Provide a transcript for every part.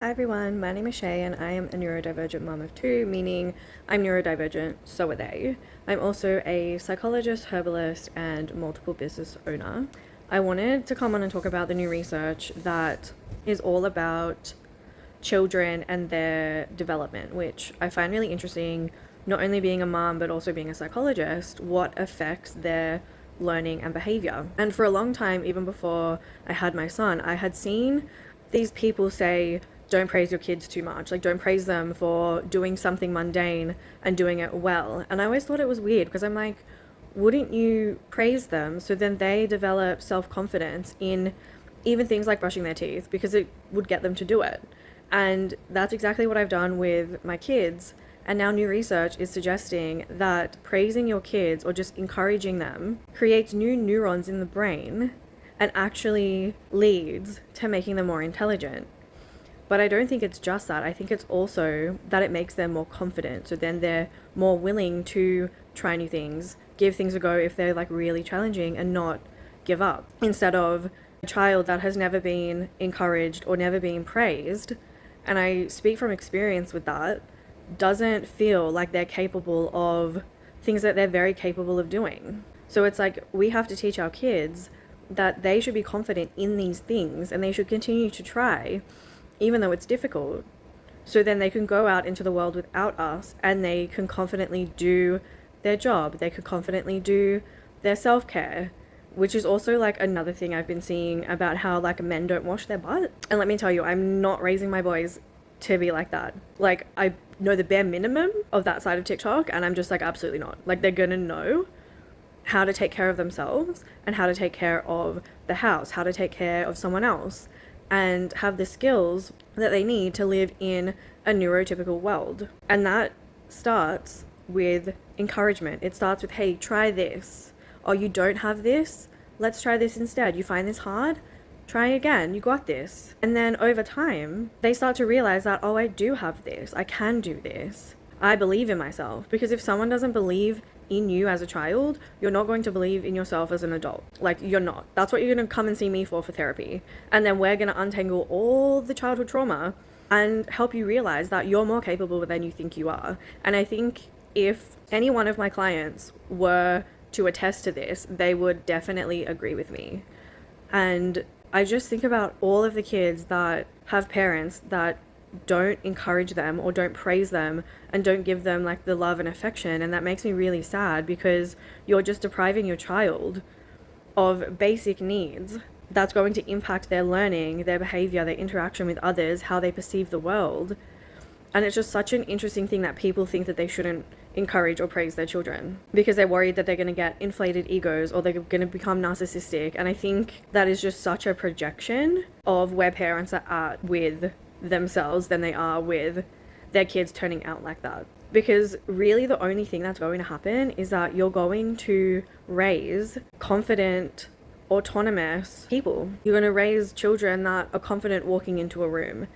Hi everyone, my name is Shay and I am a neurodivergent mum of two, meaning I'm neurodivergent, so are they. I'm also a psychologist, herbalist, and multiple business owner. I wanted to come on and talk about the new research that is all about children and their development, which I find really interesting, not only being a mum but also being a psychologist, what affects their learning and behavior. And for a long time, even before I had my son, I had seen these people say, don't praise your kids too much. Like, don't praise them for doing something mundane and doing it well. And I always thought it was weird because I'm like, wouldn't you praise them so then they develop self-confidence in even things like brushing their teeth, because it would get them to do it. And that's exactly what I've done with my kids. And now new research is suggesting that praising your kids or just encouraging them creates new neurons in the brain and actually leads to making them more intelligent. But I don't think it's just that. I think it's also that it makes them more confident. So then they're more willing to try new things, give things a go if they're like really challenging, and not give up. Instead of a child that has never been encouraged or never been praised, and I speak from experience with that, doesn't feel like they're capable of things that they're very capable of doing. So it's like we have to teach our kids that they should be confident in these things and they should continue to try even though it's difficult, so then they can go out into the world without us and they can confidently do their job, they could confidently do their self-care, which is also like another thing I've been seeing about how like men don't wash their butt. And let me tell you, I'm not raising my boys to be like that. Like, I know the bare minimum of that side of TikTok and I'm just like, absolutely not. Like, they're gonna know how to take care of themselves and how to take care of the house, how to take care of someone else, and have the skills that they need to live in a neurotypical world. And that starts with encouragement. It starts with, hey, try this. Oh, you don't have this? Let's try this instead. You find this hard? Try again. You got this. And then over time, they start to realize that, oh, I do have this. I can do this. I believe in myself. Because if someone doesn't believe in you as a child, you're not going to believe in yourself as an adult. Like, you're not. That's what you're going to come and see me for therapy. And then we're going to untangle all the childhood trauma and help you realize that you're more capable than you think you are. And I think if any one of my clients were to attest to this, they would definitely agree with me. And I just think about all of the kids that have parents that don't encourage them or don't praise them and don't give them like the love and affection, and that makes me really sad because you're just depriving your child of basic needs that's going to impact their learning, their behavior, their interaction with others, how they perceive the world. And it's just such an interesting thing that people think that they shouldn't encourage or praise their children because they're worried that they're going to get inflated egos or they're going to become narcissistic. And I think that is just such a projection of where parents are at with themselves than they are with their kids turning out like that. Because really the only thing that's going to happen is that you're going to raise confident, autonomous people. You're going to raise children that are confident walking into a room,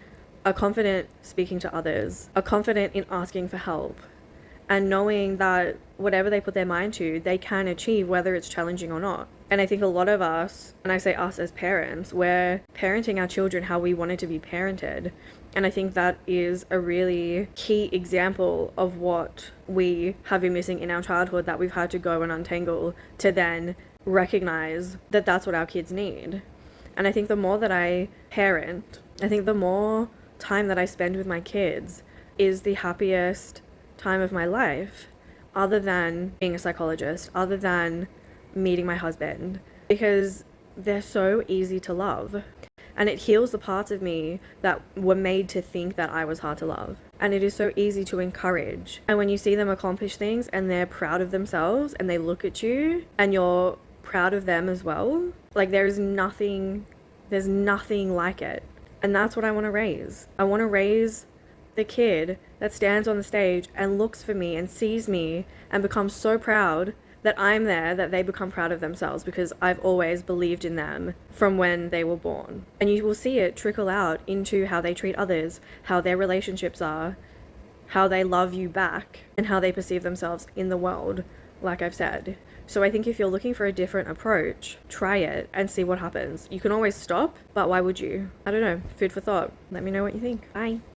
are confident speaking to others, are confident in asking for help, and knowing that whatever they put their mind to, they can achieve, whether it's challenging or not. And I think a lot of us, and I say us as parents, we're parenting our children how we wanted to be parented. And I think that is a really key example of what we have been missing in our childhood that we've had to go and untangle to then recognize that that's what our kids need. And I think the more that I parent, I think the more time that I spend with my kids is the happiest time of my life, other than being a psychologist, other than meeting my husband, because they're so easy to love. And it heals the parts of me that were made to think that I was hard to love. And it is so easy to encourage. And when you see them accomplish things and they're proud of themselves and they look at you and you're proud of them as well, like there's nothing like it. And that's what I want to raise. I want to raise the kid that stands on the stage and looks for me and sees me and becomes so proud that I'm there, that they become proud of themselves because I've always believed in them from when they were born. And you will see it trickle out into how they treat others, how their relationships are, how they love you back, and how they perceive themselves in the world, like I've said. So I think if you're looking for a different approach, try it and see what happens. You can always stop, but why would you? I don't know. Food for thought. Let me know what you think. Bye.